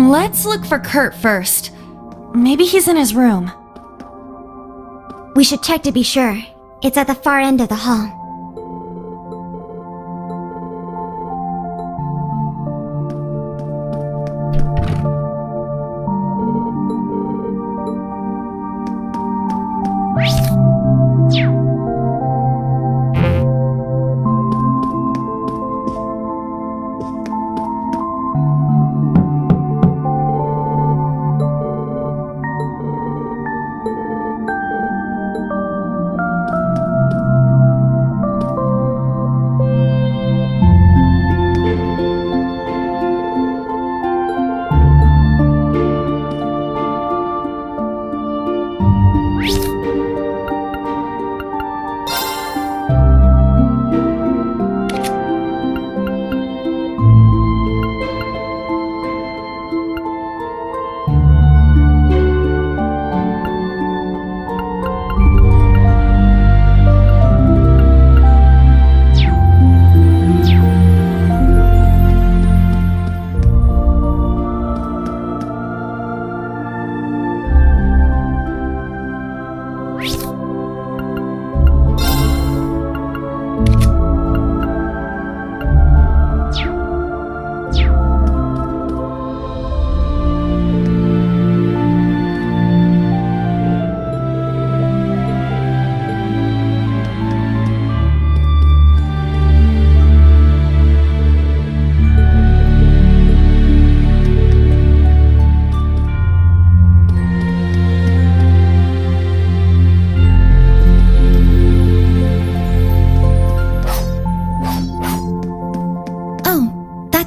Let's look for Kurt first. Maybe he's in his room. We should check to be sure. It's at the far end of the hall.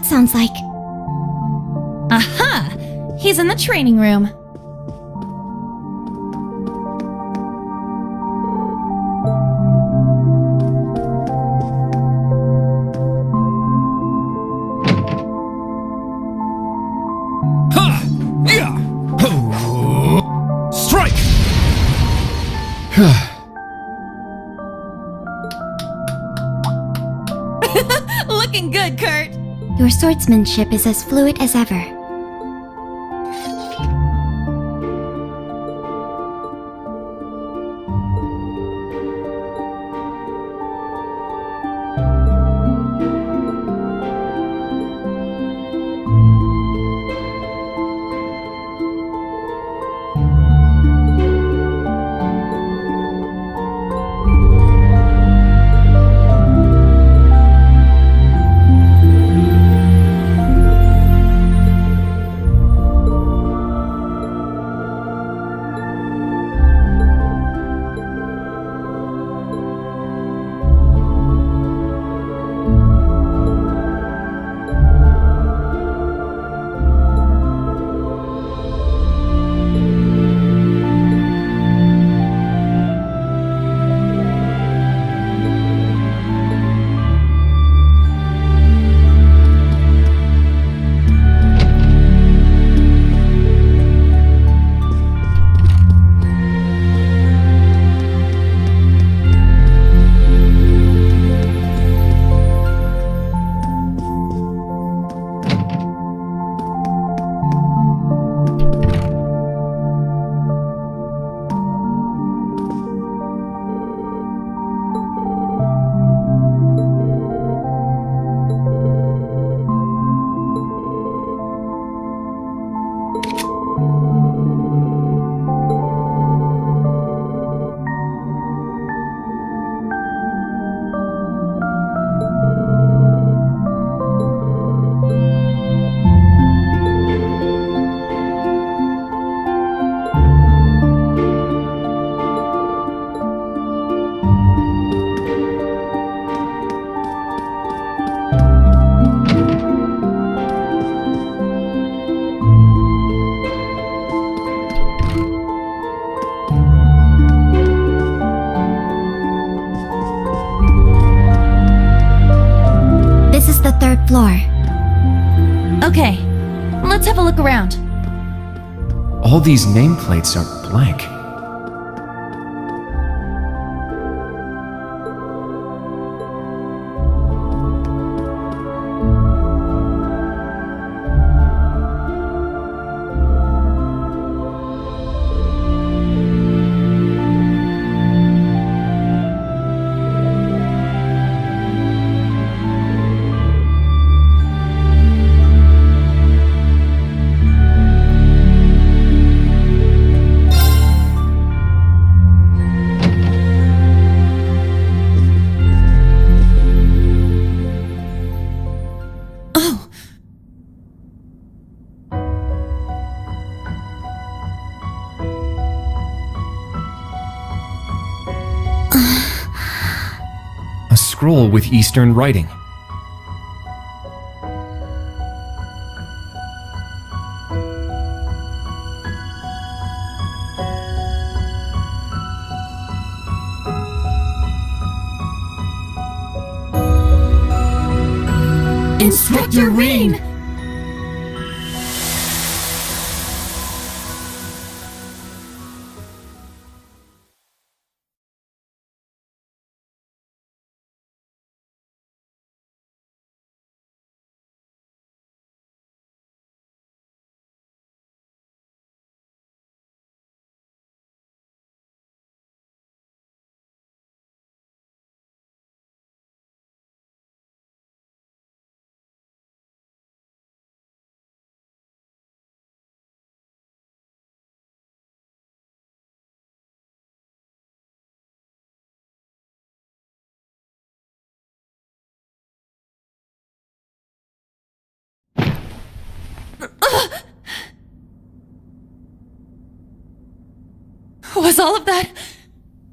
Sounds like... Aha! He's in the training room. Ha! Yeah! Oh! Strike! Looking good, Kurt. Your swordsmanship is as fluid as ever. Floor. Okay, let's have a look around. All these nameplates are blank. scroll with Eastern writing. Instructor Rean! Was all of that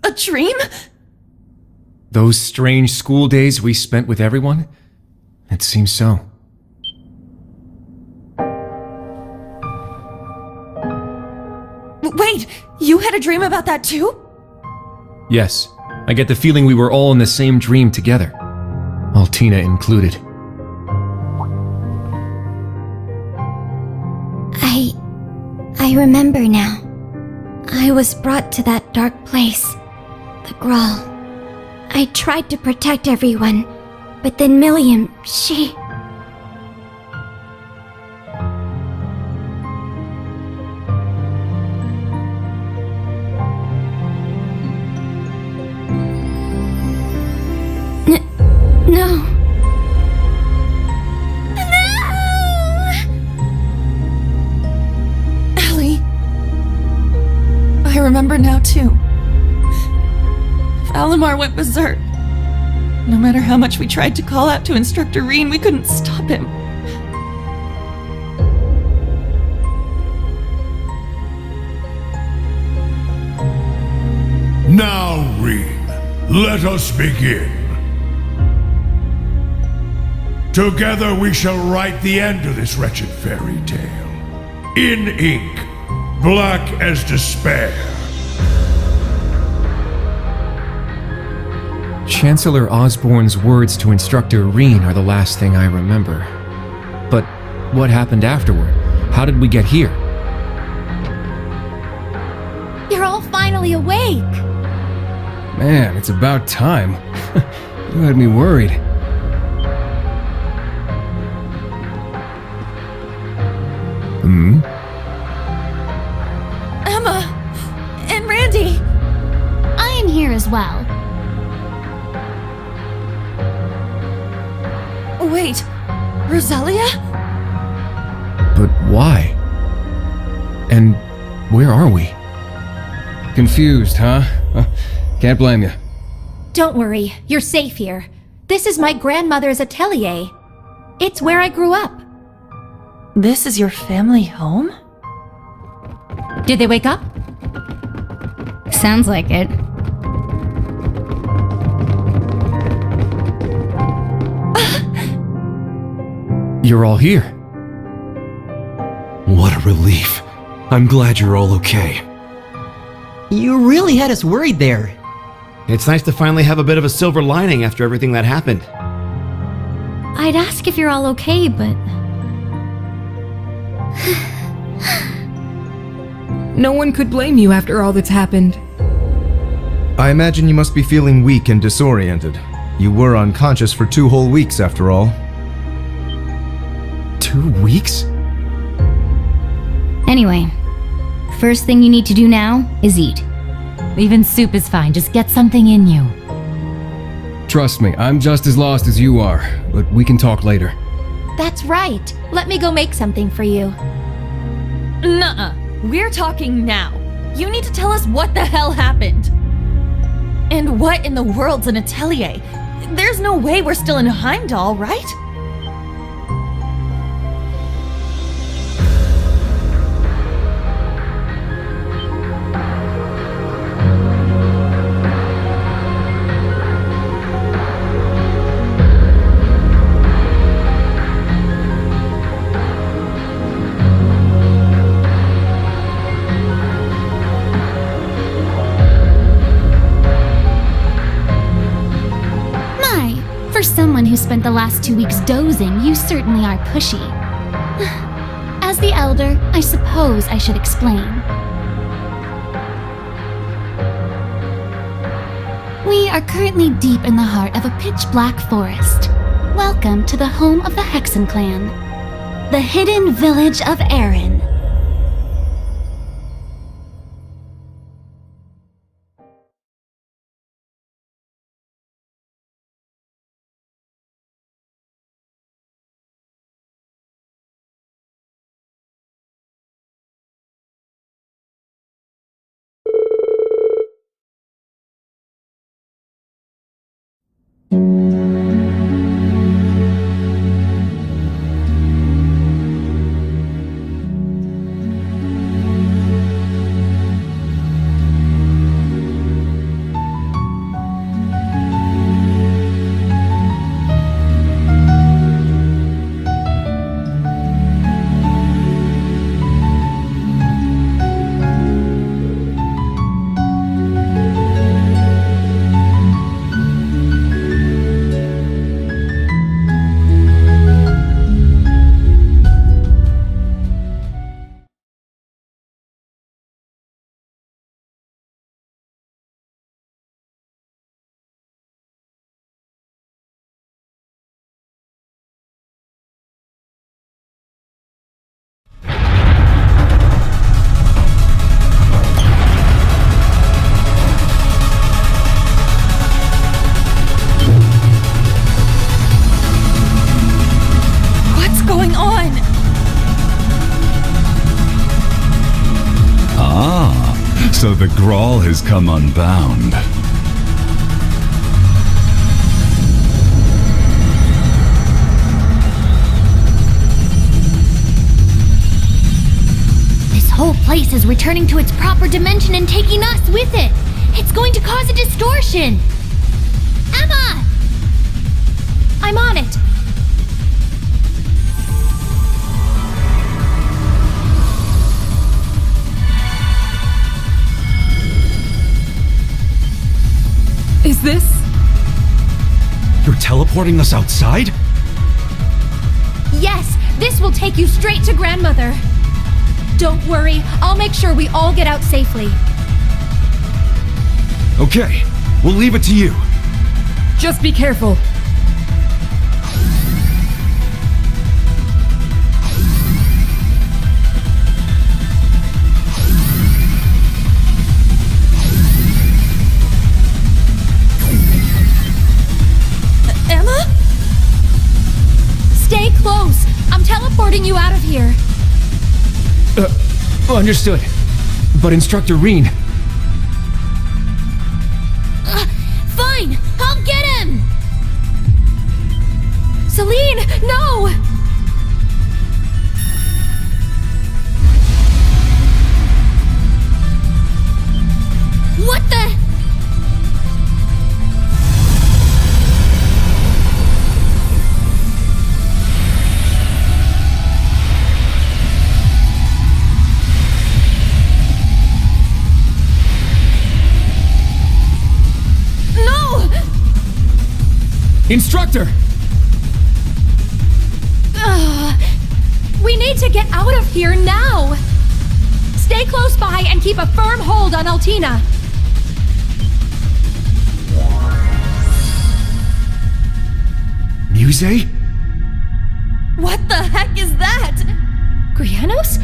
a dream? Those strange school days we spent with everyone? It seems so. Wait, you had a dream about that too? Yes, I get the feeling we were all in the same dream together. Altina included. I remember now. I was brought to that dark place, the Grawl. I tried to protect everyone, but then Milliam, she... No. Ellie. I remember now too. Valimar went berserk. No matter how much we tried to call out to Instructor Rean, we couldn't stop him. Now, Rean, let us begin. Together we shall write the end of this wretched fairy tale. In ink, black as despair. Chancellor Osborne's words to Instructor Rean are the last thing I remember. But what happened afterward? How did we get here? You're all finally awake! Man, it's about time. You had me worried. Emma! And Randy! I am here as well. Wait, Rosalia? But why? And where are we? Confused, huh? Can't blame you. Don't worry, you're safe here. This is my grandmother's atelier. It's where I grew up. This is your family home? Did they wake up? Sounds like it. You're all here. What a relief. I'm glad you're all okay. You really had us worried there. It's nice to finally have a bit of a silver lining after everything that happened. I'd ask if you're all okay, but... No one could blame you after all that's happened. I imagine you must be feeling weak and disoriented. You were unconscious for 2 whole weeks after all. 2 weeks? Anyway, first thing you need to do now is eat. Even soup is fine, just get something in you. Trust me, I'm just as lost as you are, but we can talk later. That's right. Let me go make something for you. Nuh-uh. We're talking now. You need to tell us what the hell happened. And what in the world's an atelier? There's no way we're still in Heimdall, right? someone who spent the last 2 weeks dozing, you certainly are pushy. As the elder, I suppose I should explain. We are currently deep in the heart of a pitch-black forest. Welcome to the home of the Hexen clan, the hidden village of Erin. So the Grawl has come unbound. This whole place is returning to its proper dimension and taking us with it. It's going to cause a distortion. Emma! I'm on it. Is this? You're teleporting us outside? Yes, this will take you straight to Grandmother. Don't worry, I'll make sure we all get out safely. Okay, we'll leave it to you. Just be careful. Stay close! I'm teleporting you out of here. Understood. But Instructor Reen... Fine! I'll get him! Celine, no! What the... Instructor! We need to get out of here now! Stay close by and keep a firm hold on Altina. Muse? What the heck is that? Grianos?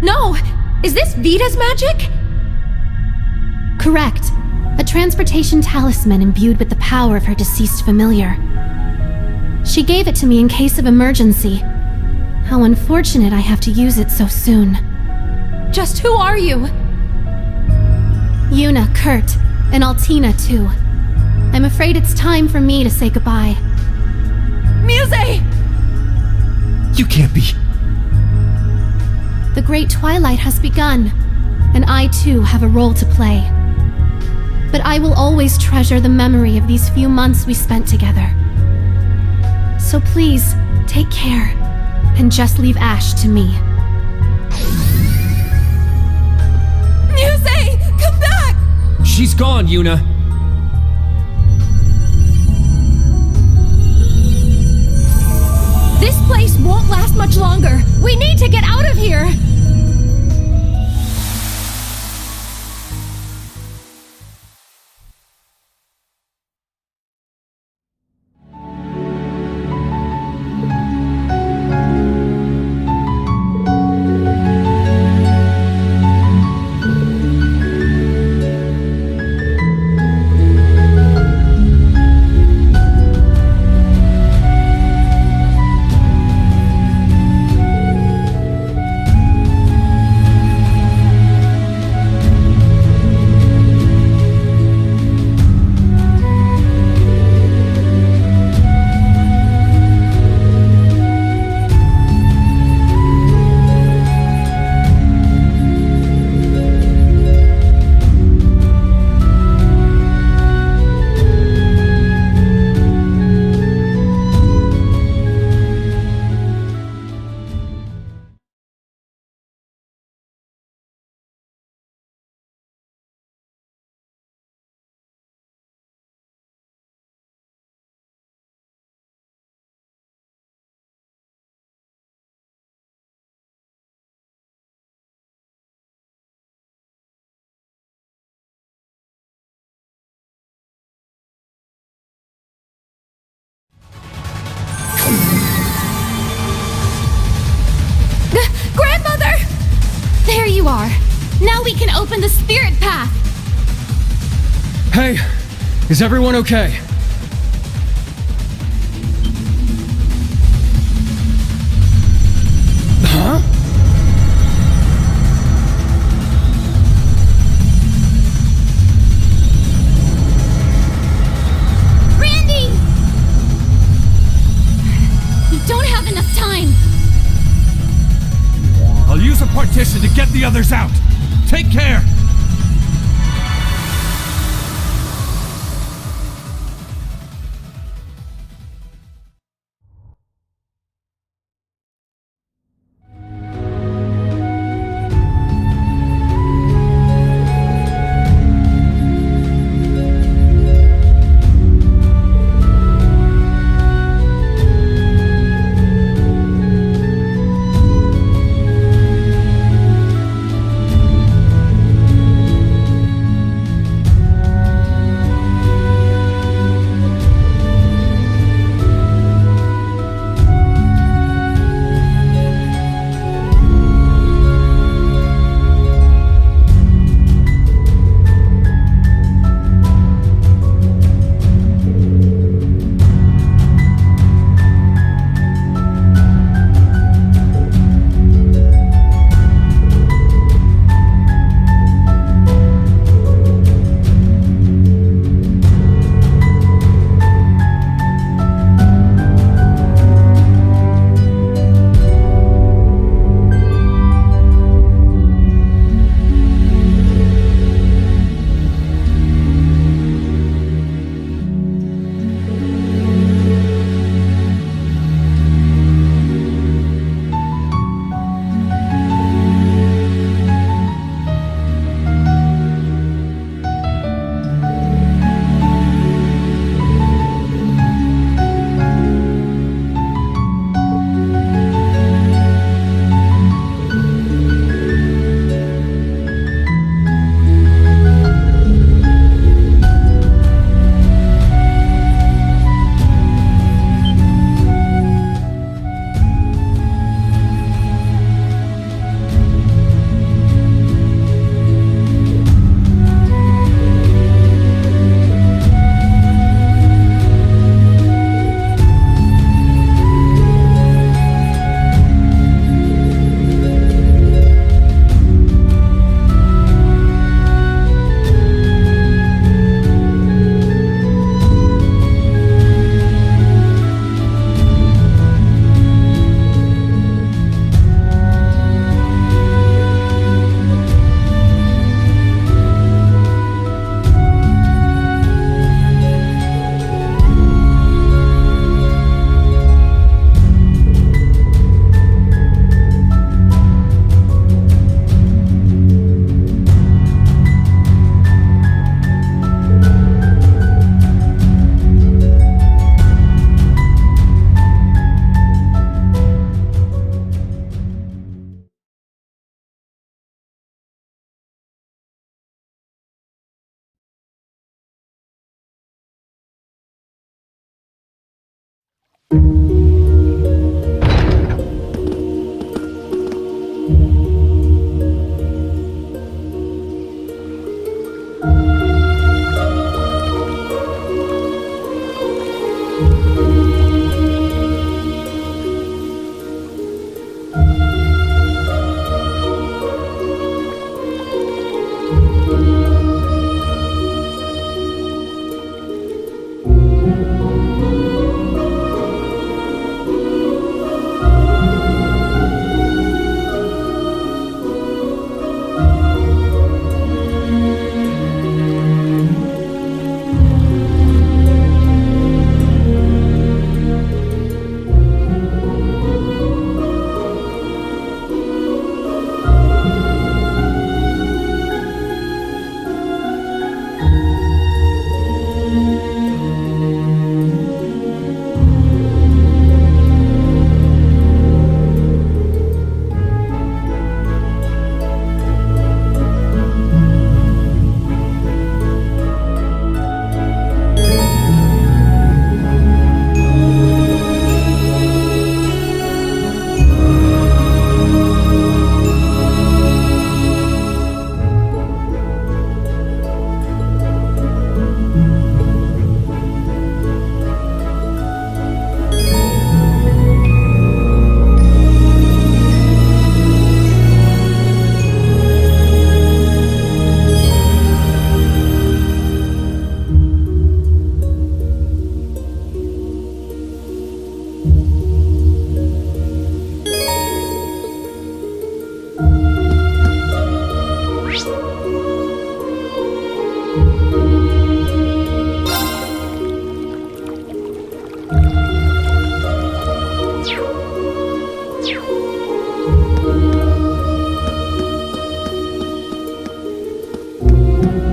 No! Is this Vita's magic? Correct. A transportation talisman imbued with the power of her deceased familiar. She gave it to me in case of emergency. How unfortunate I have to use it so soon. Just who are you? Yuna, Kurt, and Altina too. I'm afraid it's time for me to say goodbye. Muse! You can't be... The Great Twilight has begun, and I too have a role to play. But I will always treasure the memory of these few months we spent together. So please, take care, and just leave Ash to me. Muse! Come back! She's gone, Yuna. we can open the spirit path! Hey, is everyone okay? Huh? Randy! We don't have enough time! I'll use a partition to get the others out. Take care!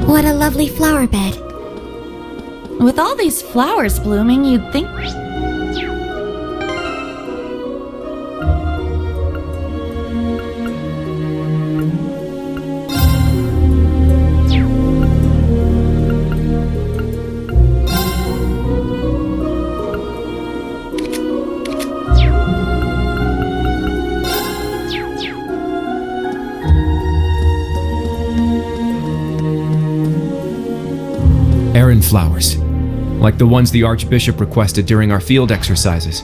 What a lovely flower bed. With all these flowers blooming, you'd think... Errand flowers, like the ones the Archbishop requested during our field exercises.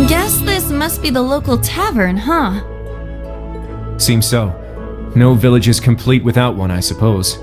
Guess this must be the local tavern, huh? Seems so. No village is complete without one, I suppose.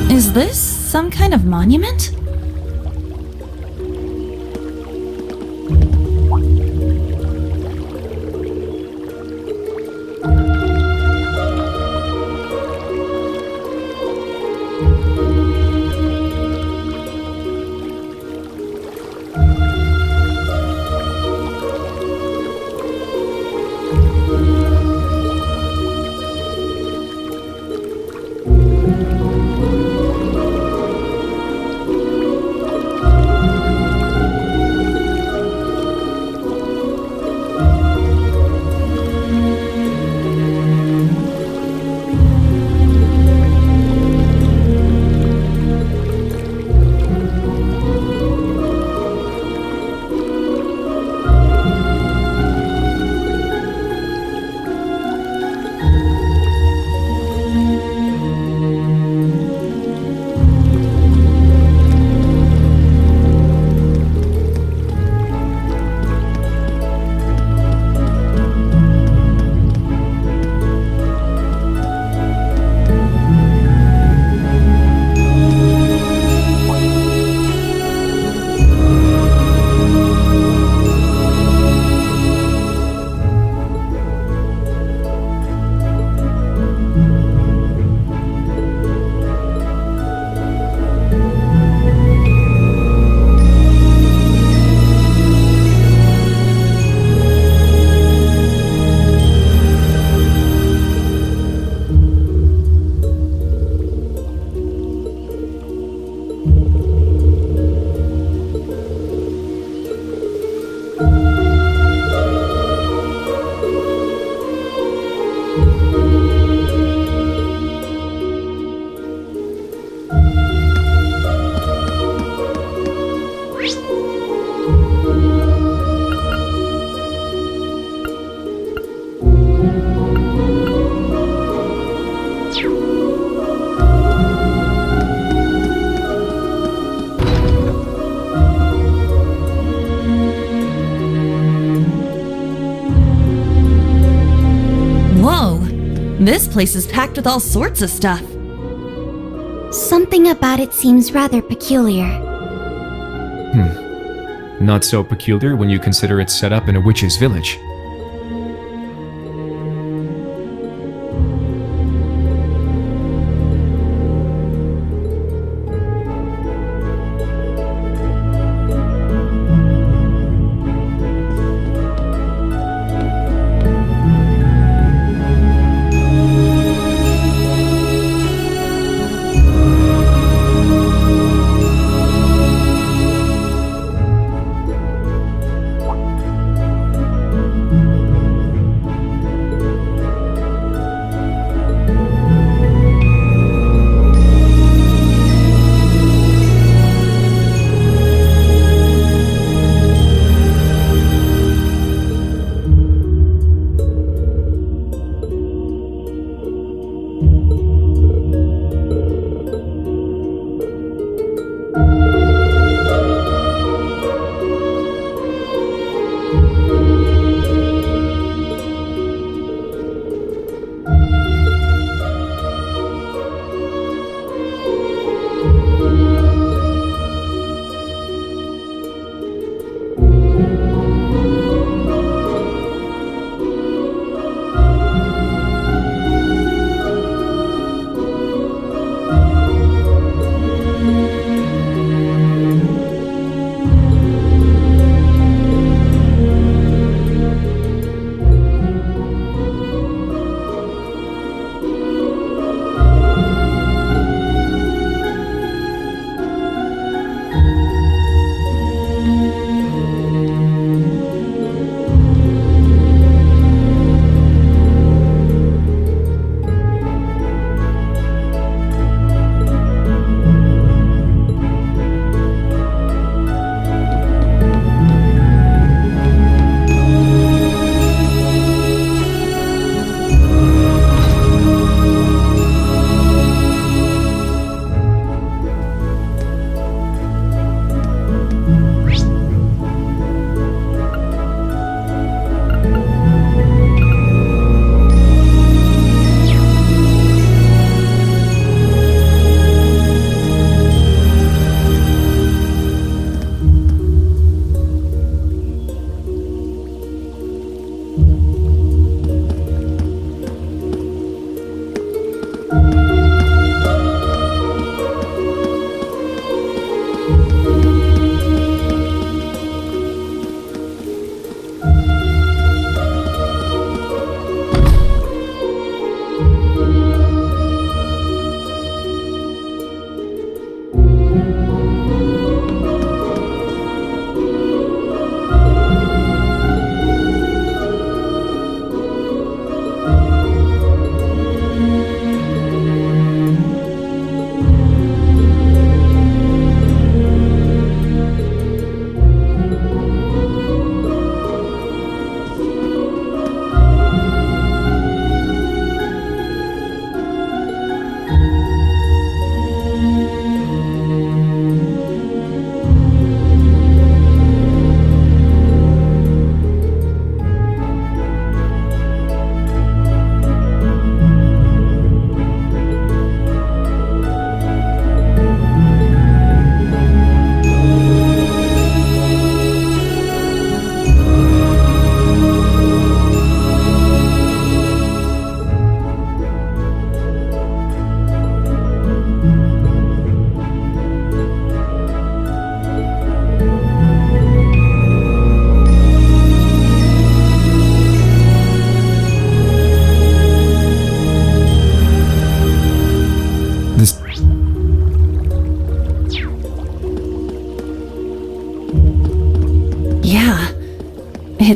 Is this some kind of monument? This place is packed with all sorts of stuff. Something about it seems rather peculiar. Not so peculiar when you consider it's set up in a witch's village.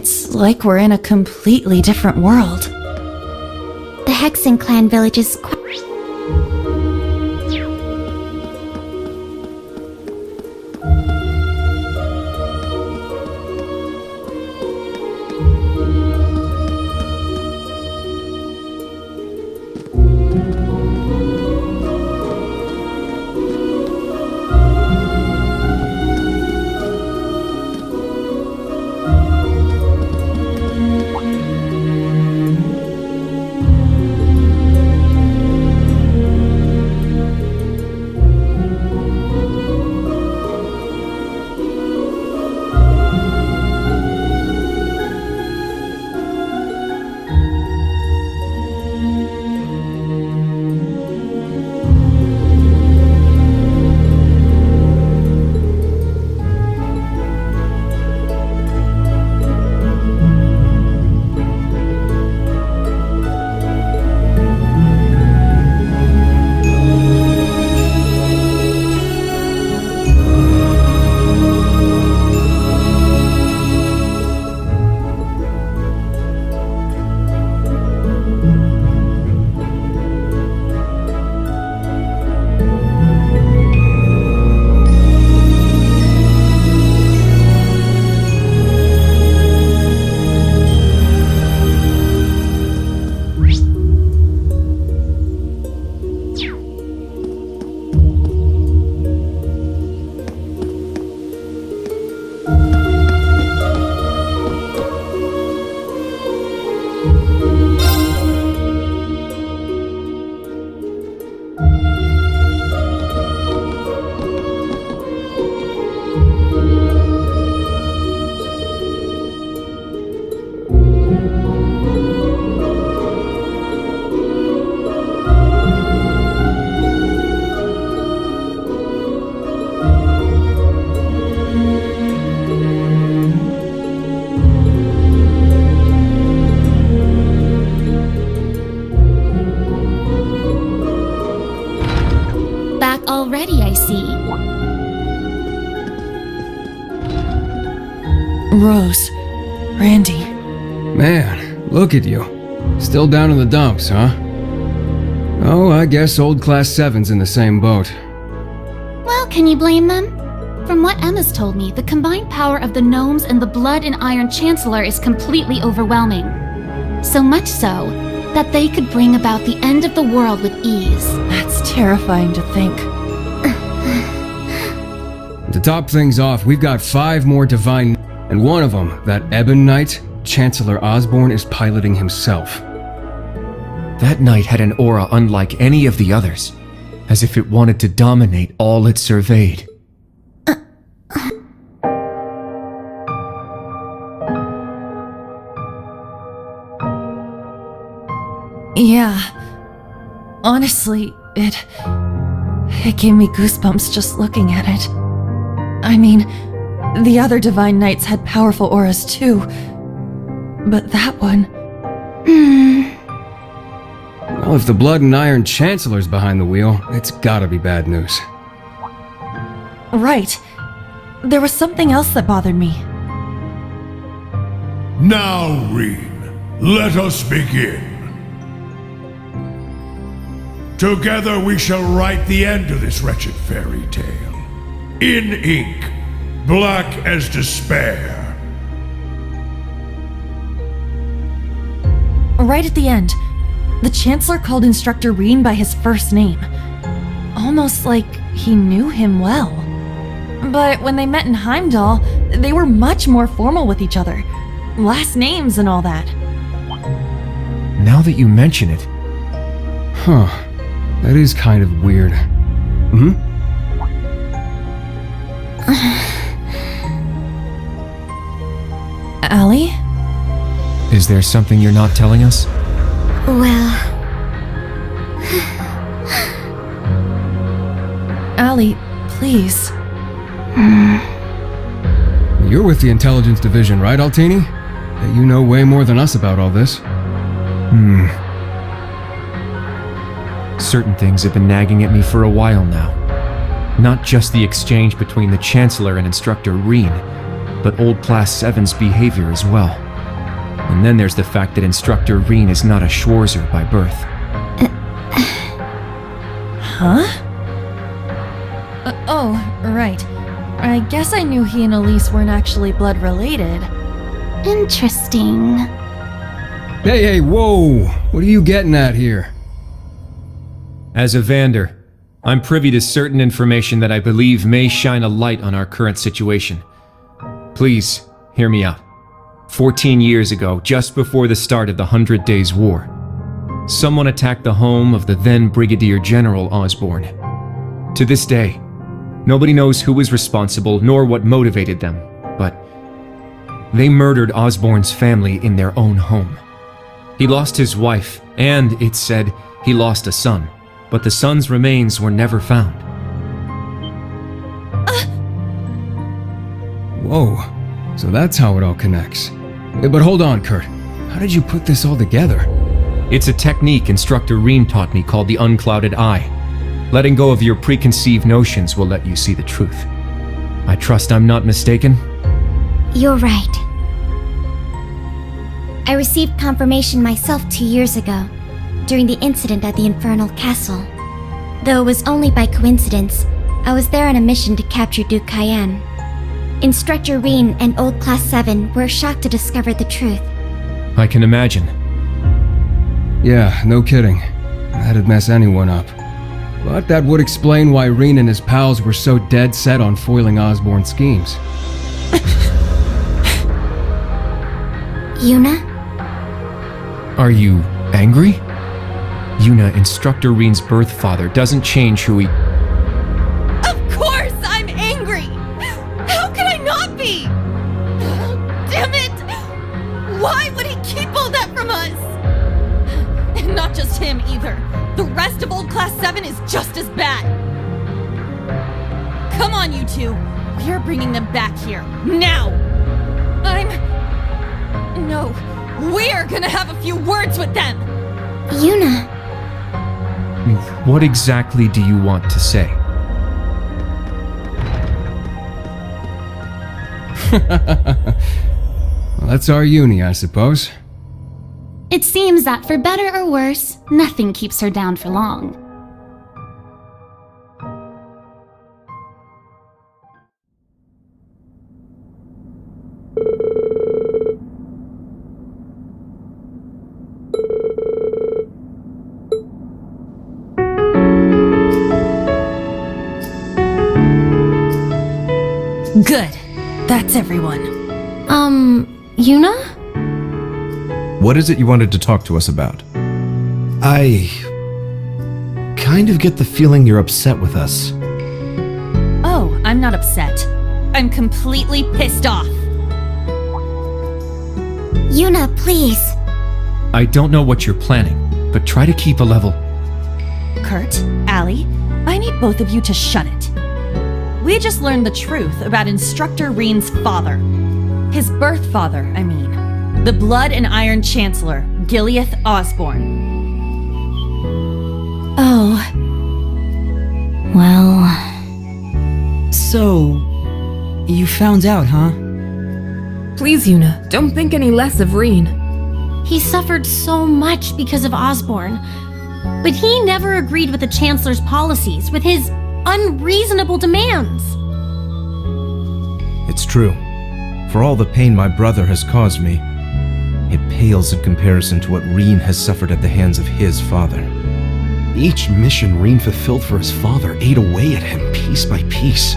It's like we're in a completely different world. The Hexen clan village is quite... Already, I see. Rose. Randy. Man, look at you. Still down in the dumps, huh? Oh, I guess old Class 7's in the same boat. Well, can you blame them? From what Emma's told me, the combined power of the gnomes and the blood and iron chancellor is completely overwhelming. So much so that they could bring about the end of the world with ease. That's terrifying to think. To top things off, we've got 5 more divine, and one of them, that Ebon Knight, Chancellor Osborne is piloting himself. That knight had an aura unlike any of the others, as if it wanted to dominate all it surveyed. Yeah. Honestly, it gave me goosebumps just looking at it. I mean, the other Divine Knights had powerful auras too, but that one... Well, if the Blood and Iron Chancellor's behind the wheel, it's gotta be bad news. Right. There was something else that bothered me. Now, Reen, let us begin. Together we shall write the end of this wretched fairy tale. In ink, black as despair. Right at the end, the Chancellor called Instructor Reen by his first name. Almost like he knew him well. But when they met in Heimdall, they were much more formal with each other. Last names and all that. Now that you mention it... Huh. That is kind of weird. Allie? Is there something you're not telling us? Well... Allie, please. You're with the Intelligence Division, right, Altini? Bet you know way more than us about all this. Certain things have been nagging at me for a while now. Not just the exchange between the Chancellor and Instructor Reen, but old Class 7's behavior as well. And then there's the fact that Instructor Reen is not a Schwarzer by birth. Huh? Oh, right. I guess I knew he and Elise weren't actually blood related. Interesting. Hey, whoa! What are you getting at here? As a Vander, I'm privy to certain information that I believe may shine a light on our current situation. Please, hear me out. 14 years ago, just before the start of the 100 Days War, someone attacked the home of the then Brigadier General Osborne. To this day, nobody knows who was responsible nor what motivated them, but they murdered Osborne's family in their own home. He lost his wife, and, it's said, he lost a son, but the son's remains were never found. Whoa, so that's how it all connects. But hold on, Kurt. How did you put this all together? It's a technique Instructor Reen taught me called the unclouded eye. Letting go of your preconceived notions will let you see the truth. I trust I'm not mistaken? You're right. I received confirmation myself 2 years ago, during the incident at the Infernal Castle. Though it was only by coincidence, I was there on a mission to capture Duke Cayenne. Instructor Reen and Old Class 7 were shocked to discover the truth. I can imagine. Yeah, no kidding. That'd mess anyone up. But that would explain why Reen and his pals were so dead set on foiling Osborne's schemes. Yuna? Are you angry? Yuna, Instructor Reen's birth father, doesn't change who he... Of course I'm angry! How could I not be? Damn it! Why would he keep all that from us? And not just him either. The rest of Old Class 7 is just as bad. Come on, you two. We are bringing them back here. Now! No. We're gonna have a few words with them! Yuna! What exactly do you want to say? Well, that's our uni, I suppose. It seems that for better or worse, nothing keeps her down for long. Good. That's everyone. Yuna? What is it you wanted to talk to us about? I kind of get the feeling you're upset with us. Oh, I'm not upset. I'm completely pissed off. Yuna, please. I don't know what you're planning, but try to keep a level. Kurt, Allie, I need both of you to shut it. We just learned the truth about Instructor Reen's father. His birth father, I mean. The Blood and Iron Chancellor, Gileath Osborne. Oh. Well... So... you found out, huh? Please, Yuna, don't think any less of Reen. He suffered so much because of Osborne, but he never agreed with the Chancellor's policies, with his unreasonable demands. It's true. For all the pain my brother has caused me, it pales in comparison to what Reen has suffered at the hands of his father. Each mission Reen fulfilled for his father ate away at him piece by piece,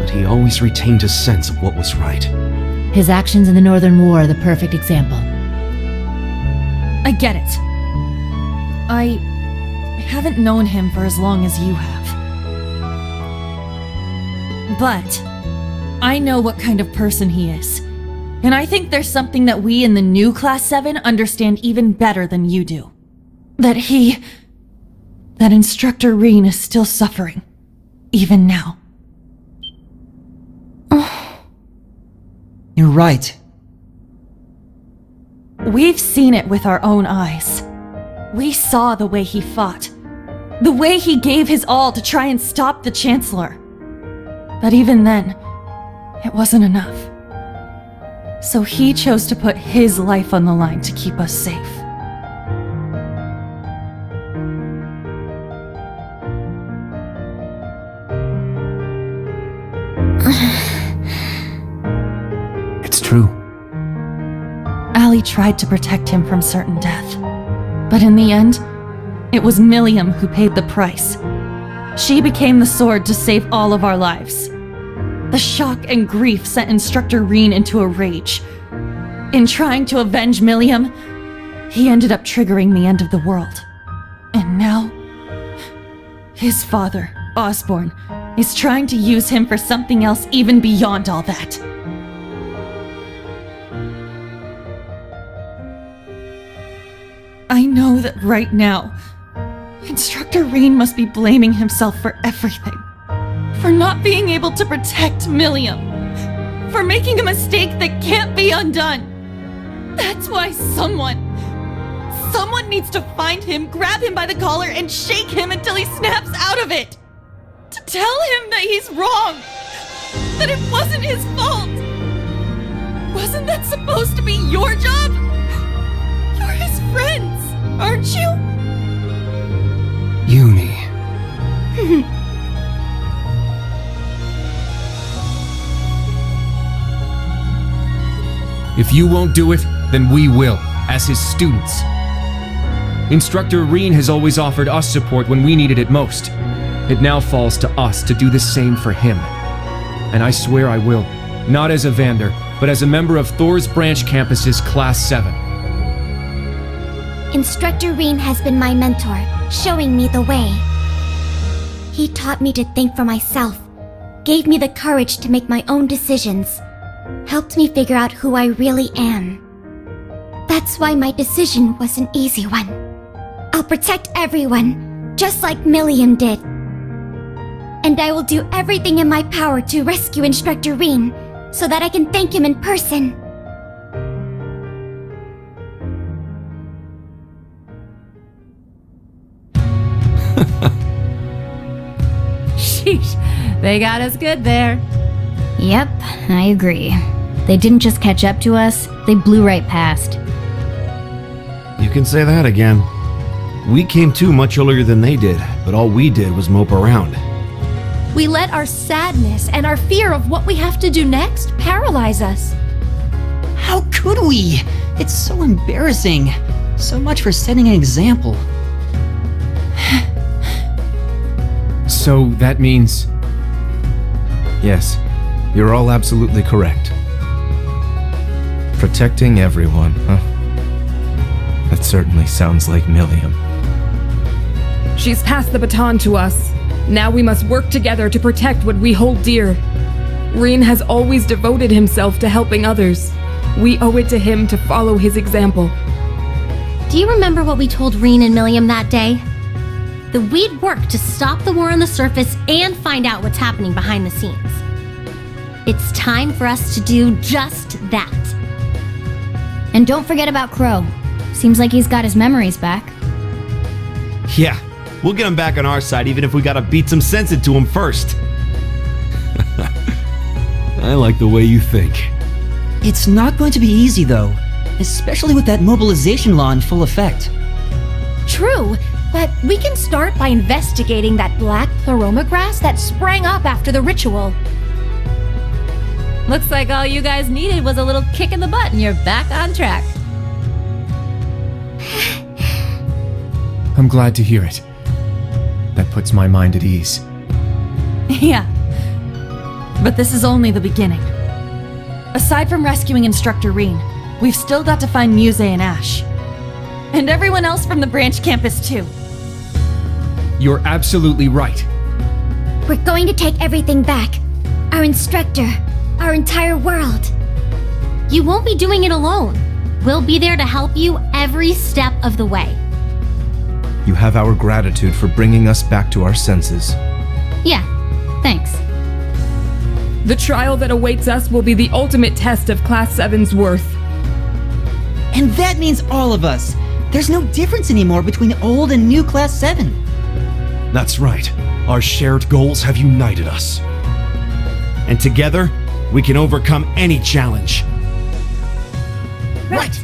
but he always retained his sense of what was right. His actions in the Northern War are the perfect example. I get it. I haven't known him for as long as you have. But I know what kind of person he is. And I think there's something that we in the new Class 7 understand even better than you do. That Instructor Reen is still suffering. Even now. You're right. We've seen it with our own eyes. We saw the way he fought. The way he gave his all to try and stop the Chancellor. But even then, it wasn't enough. So he chose to put his life on the line to keep us safe. It's true. Ali tried to protect him from certain death. But in the end, it was Milliam who paid the price. She became the sword to save all of our lives. The shock and grief sent Instructor Reen into a rage. In trying to avenge Milliam, he ended up triggering the end of the world. And now, his father, Osborne, is trying to use him for something else even beyond all that. I know that right now, Instructor Reen must be blaming himself for everything. For not being able to protect Milliam. For making a mistake that can't be undone. That's why someone needs to find him, grab him by the collar, and shake him until he snaps out of it. To tell him that he's wrong. That it wasn't his fault. Wasn't that supposed to be your job? You're his friends, aren't you? Uni. If you won't do it, then we will, as his students. Instructor Reen has always offered us support when we needed it most. It now falls to us to do the same for him. And I swear I will, not as a Vander, but as a member of Thor's Branch Campus's Class 7. Instructor Reen has been my mentor, showing me the way. He taught me to think for myself, gave me the courage to make my own decisions, helped me figure out who I really am. That's why my decision was an easy one. I'll protect everyone, just like Milliam did. And I will do everything in my power to rescue Instructor Reen, so that I can thank him in person. Sheesh, they got us good there. Yep, I agree. They didn't just catch up to us, they blew right past. You can say that again. We came to much earlier than they did, but all we did was mope around. We let our sadness and our fear of what we have to do next paralyze us. How could we? It's so embarrassing. So much for setting an example. So that means... Yes, you're all absolutely correct. Protecting everyone, huh? That certainly sounds like Milliam. She's passed the baton to us. Now we must work together to protect what we hold dear. Reen has always devoted himself to helping others. We owe it to him to follow his example. Do you remember what we told Reen and Milliam that day? That we'd work to stop the war on the surface and find out what's happening behind the scenes. It's time for us to do just that. And don't forget about Crow. Seems like he's got his memories back. Yeah, we'll get him back on our side even if we gotta beat some sense into him first. I like the way you think. It's not going to be easy though, especially with that mobilization law in full effect. True, but we can start by investigating that black pleroma grass that sprang up after the ritual. Looks like all you guys needed was a little kick in the butt and you're back on track. I'm glad to hear it. That puts my mind at ease. Yeah. But this is only the beginning. Aside from rescuing Instructor Reen, we've still got to find Muse and Ash. And everyone else from the branch campus too. You're absolutely right. We're going to take everything back. Our instructor, our entire world. You won't be doing it alone. We'll be there to help you every step of the way. You have our gratitude for bringing us back to our senses. Yeah, thanks. The trial that awaits us will be the ultimate test of Class 7's worth. And that means all of us. There's no difference anymore between old and new Class 7. That's right. Our shared goals have united us. And together, we can overcome any challenge. Right!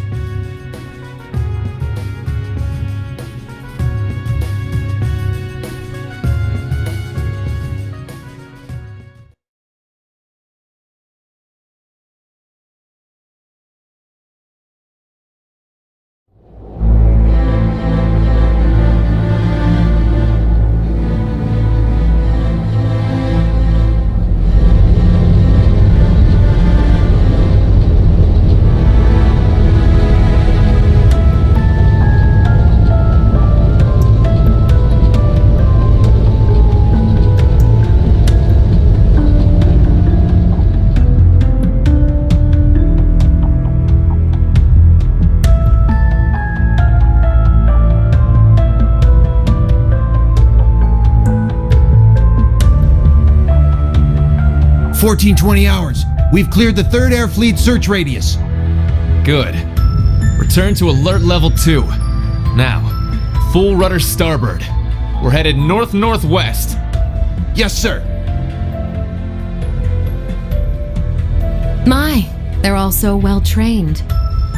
1420 hours. We've cleared the 3rd Air Fleet search radius. Good. Return to alert level 2. Now, full rudder starboard. We're headed north-northwest. Yes, sir. My, they're all so well trained.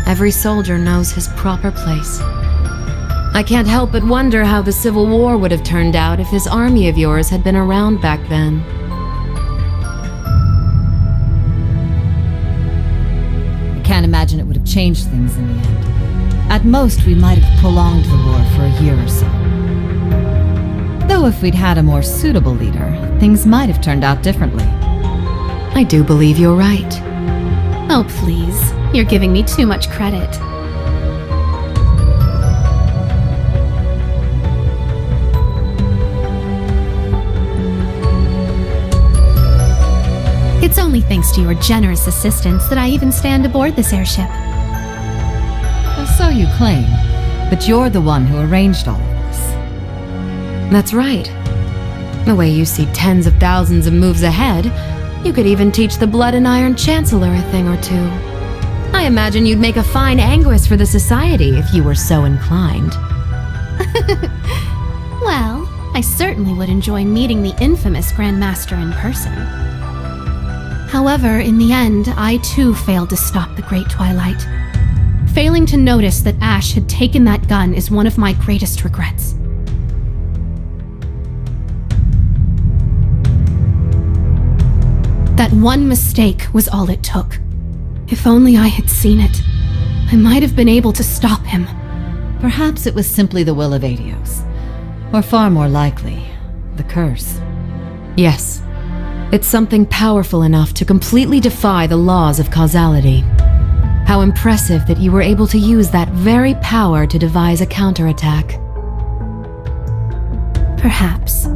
Every soldier knows his proper place. I can't help but wonder how the Civil War would have turned out if this army of yours had been around back then. Can't imagine it would have changed things in the end. At most, we might have prolonged the war for a year or so. Though if we'd had a more suitable leader, things might have turned out differently. I do believe you're right. Oh, please. You're giving me too much credit. It's only thanks to your generous assistance that I even stand aboard this airship. Well, so you claim, but you're the one who arranged all of this. That's right. The way you see tens of thousands of moves ahead, you could even teach the Blood and Iron Chancellor a thing or two. I imagine you'd make a fine Anguis for the Society if you were so inclined. Well, I certainly would enjoy meeting the infamous Grand Master in person. However, in the end, I too failed to stop the Great Twilight. Failing to notice that Ash had taken that gun is one of my greatest regrets. That one mistake was all it took. If only I had seen it, I might have been able to stop him. Perhaps it was simply the will of Adios. Or far more likely, the curse. Yes. It's something powerful enough to completely defy the laws of causality. How impressive that you were able to use that very power to devise a counterattack. Perhaps.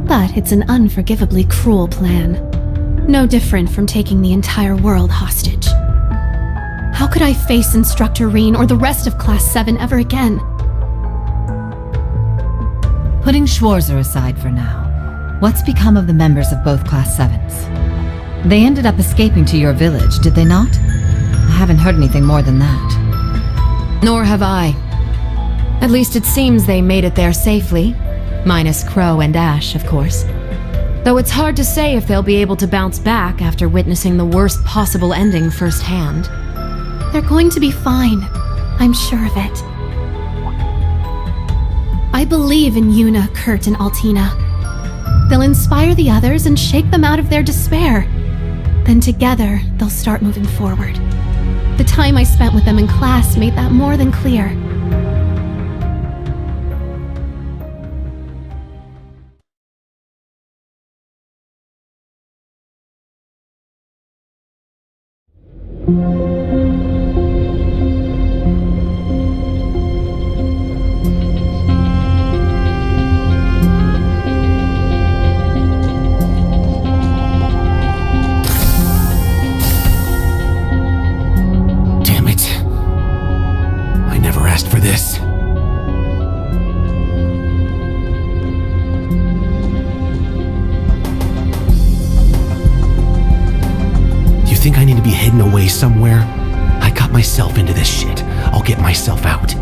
But it's an unforgivably cruel plan. No different from taking the entire world hostage. How could I face Instructor Reen or the rest of Class 7 ever again? Putting Schwarzer aside for now, what's become of the members of both Class 7s? They ended up escaping to your village, did they not? I haven't heard anything more than that. Nor have I. At least it seems they made it there safely. Minus Crow and Ash, of course. Though it's hard to say if they'll be able to bounce back after witnessing the worst possible ending firsthand. They're going to be fine. I'm sure of it. I believe in Yuna, Kurt, and Altina. They'll inspire the others and shake them out of their despair. Then together, they'll start moving forward. The time I spent with them in class made that more than clear. Somewhere. I got myself into this shit. I'll get myself out.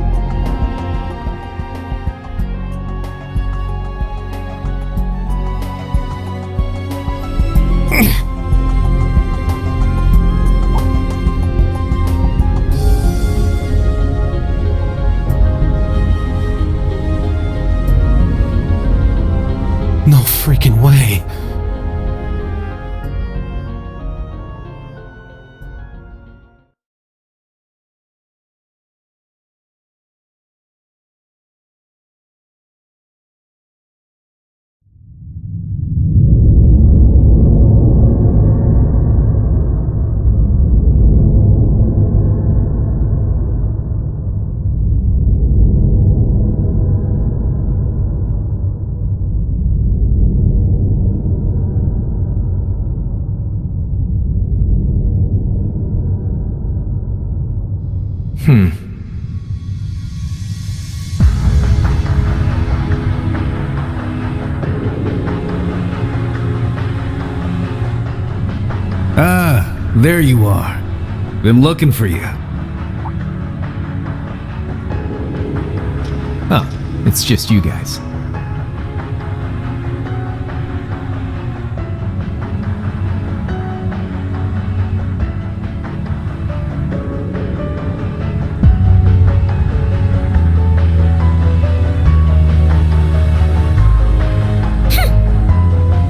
freaking way. Ah, there you are. Been looking for you. Oh, it's just you guys.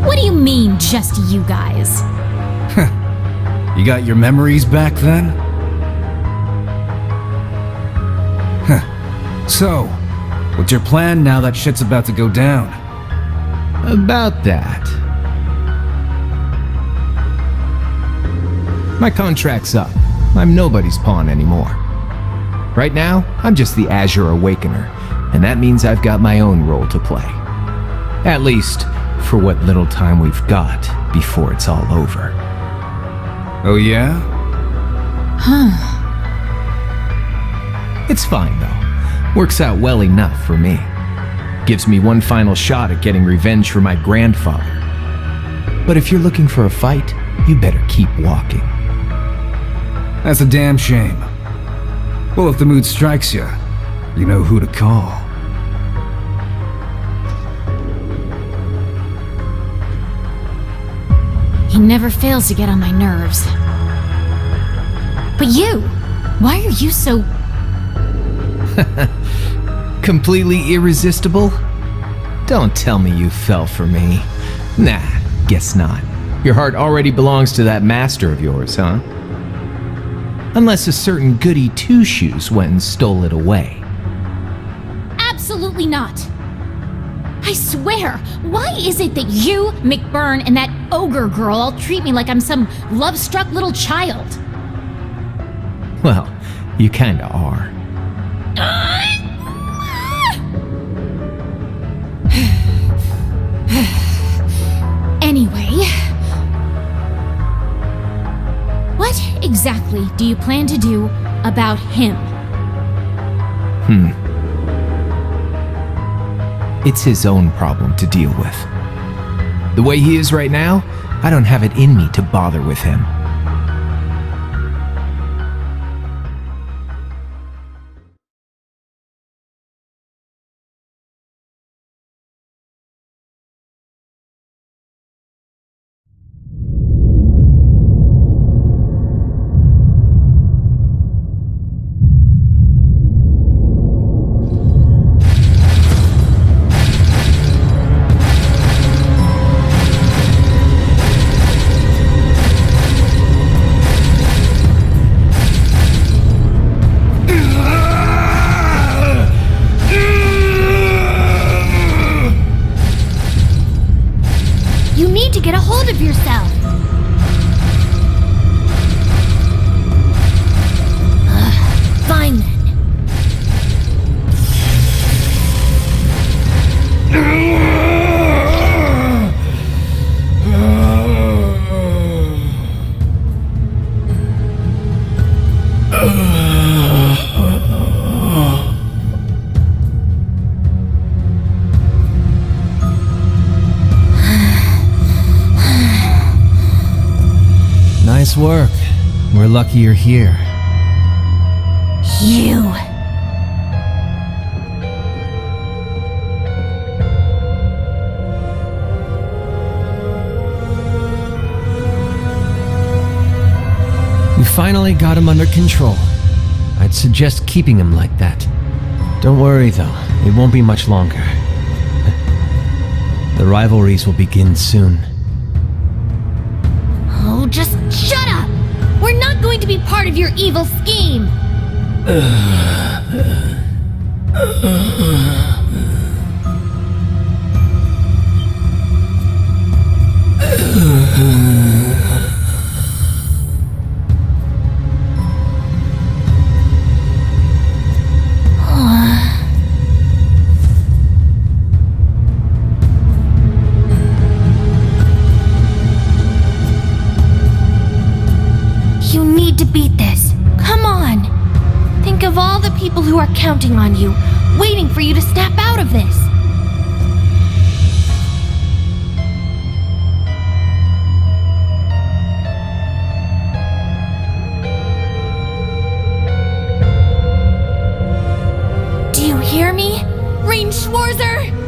What do you mean, just you guys? You got your memories back then? So, what's your plan now that shit's about to go down? About that. My contract's up. I'm nobody's pawn anymore. Right now, I'm just the Azure Awakener, and that means I've got my own role to play. At least, for what little time we've got before it's all over. Oh yeah? It's fine, though. Works out well enough for me. Gives me one final shot at getting revenge for my grandfather. But if you're looking for a fight, you better keep walking. That's a damn shame. Well, if the mood strikes you, you know who to call. He never fails to get on my nerves. But you, why are you so... Completely irresistible? Don't tell me you fell for me. Nah, guess not. Your heart already belongs to that master of yours, huh? Unless a certain goody two-shoes went and stole it away. Absolutely not. I swear, why is it that you, McBurn, and that ogre girl all treat me like I'm some love-struck little child? Well, you kinda are. Anyway, what exactly do you plan to do about him? It's his own problem to deal with. The way he is right now, I don't have it in me to bother with him. Get a hold of yourself! Fine then. Nice work. We're lucky you're here. You. We finally got him under control. I'd suggest keeping him like that. Don't worry though, it won't be much longer. The rivalries will begin soon. Oh, just shut up! We're not going to be part of your evil scheme! You need to beat this. Come on. Think of all the people who are counting on you, waiting for you to snap out of this. Do you hear me? Rain Schwarzer!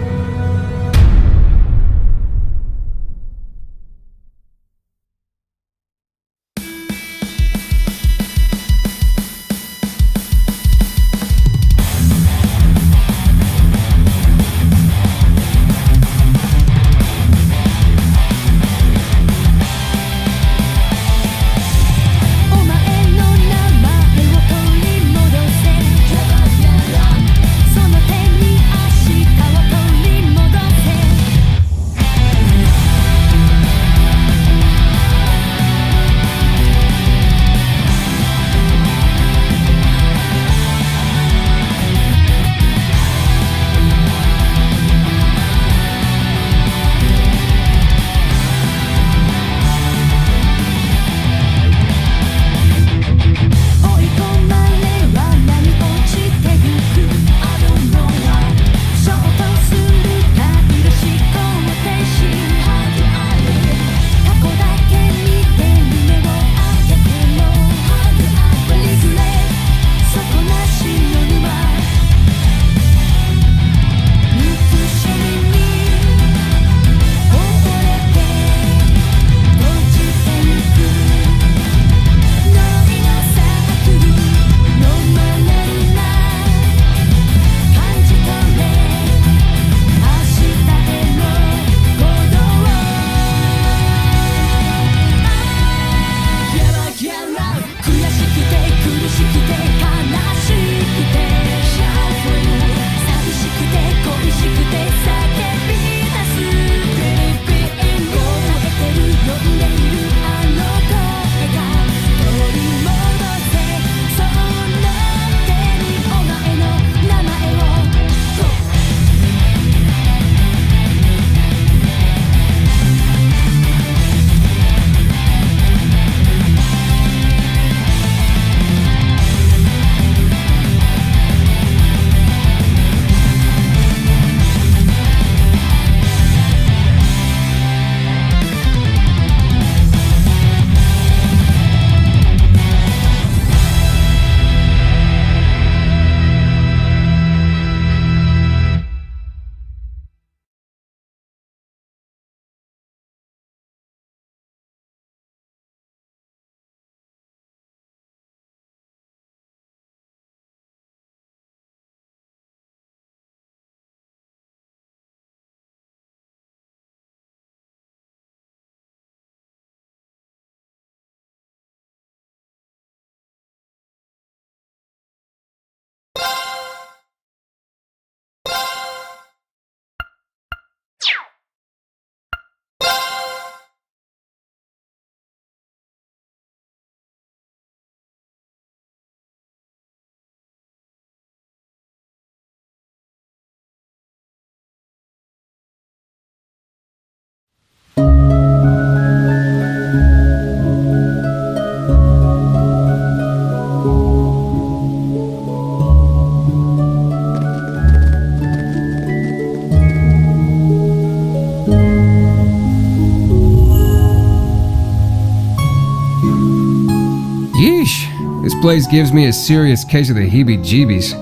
This place gives me a serious case of the heebie-jeebies.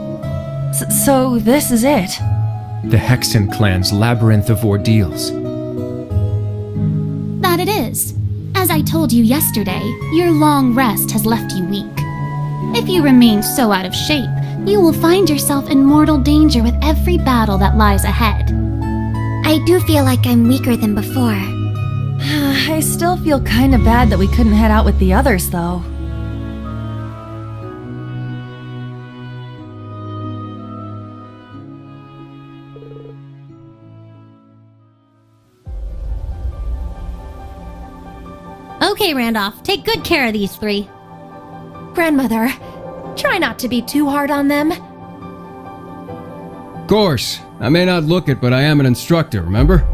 So this is it? The Hexen clan's labyrinth of ordeals. That it is. As I told you yesterday, your long rest has left you weak. If you remain so out of shape, you will find yourself in mortal danger with every battle that lies ahead. I I do feel like I'm weaker than before. I still feel kinda bad that we couldn't head out with the others, though. Okay, Randolph, take good care of these three. Grandmother, try not to be too hard on them. Of course. I may not look it, but I am an instructor, remember?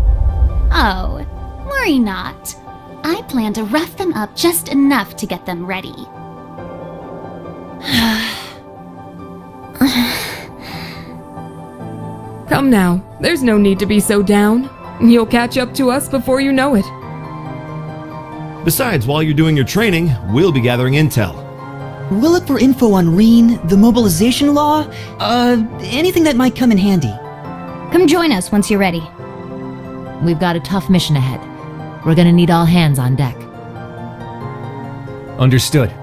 Oh, worry not. I plan to rough them up just enough to get them ready. Come now, there's no need to be so down. You'll catch up to us before you know it. Besides, while you're doing your training, we'll be gathering intel. We'll look for info on Reen, the mobilization law, anything that might come in handy. Come join us once you're ready. We've got a tough mission ahead. We're gonna need all hands on deck. Understood.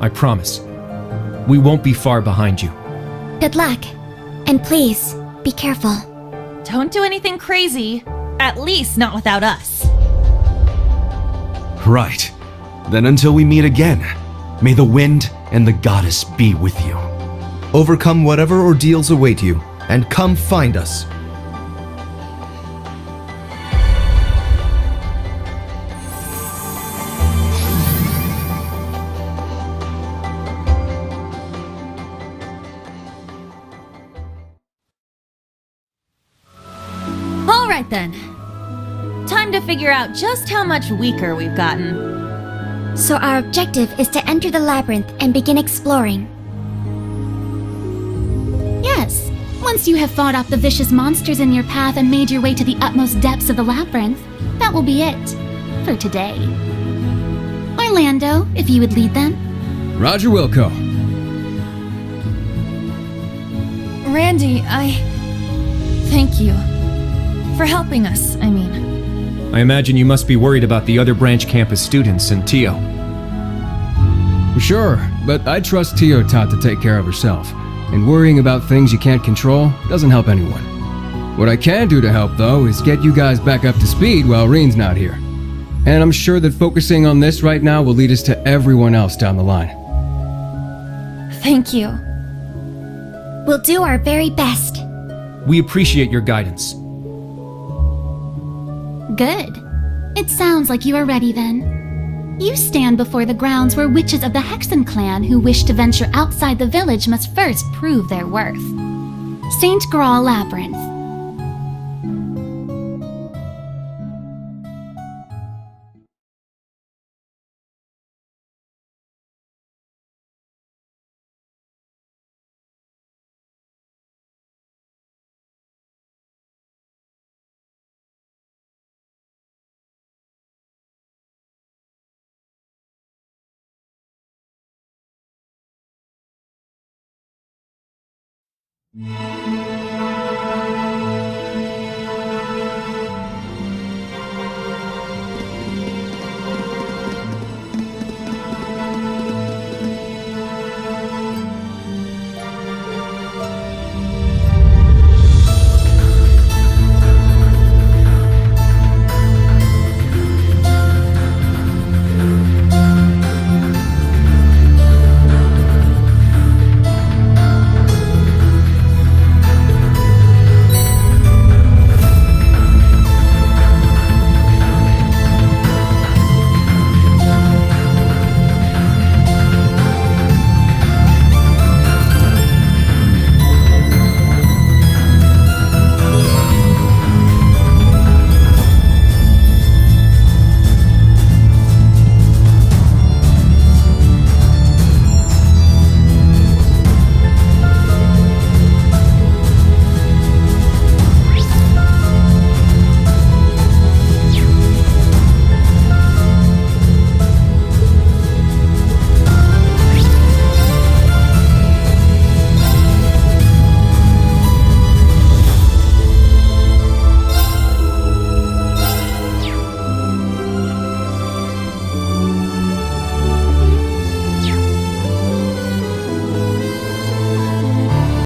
I promise. We won't be far behind you. Good luck. And please, be careful. Don't do anything crazy. At least not without us. Right. Then until we meet again, may the wind and the goddess be with you. Overcome whatever ordeals await you, and come find us. Alright then. Time to figure out just how much weaker we've gotten. So our objective is to enter the labyrinth and begin exploring. Yes, once you have fought off the vicious monsters in your path and made your way to the utmost depths of the labyrinth, that will be it. For today. Orlando, if you would lead them. Roger Wilco. Randy, thank you. For helping us, I mean. I imagine you must be worried about the other branch campus students and Tio. Sure, but I trust Tio taught to take care of herself, and worrying about things you can't control doesn't help anyone. What I can do to help, though, is get you guys back up to speed while Reen's not here. And I'm sure that focusing on this right now will lead us to everyone else down the line. Thank you. We'll do our very best. We appreciate your guidance. Good. It sounds like you are ready then. You stand before the grounds where witches of the Hexen clan who wish to venture outside the village must first prove their worth. St. Graal Labyrinth.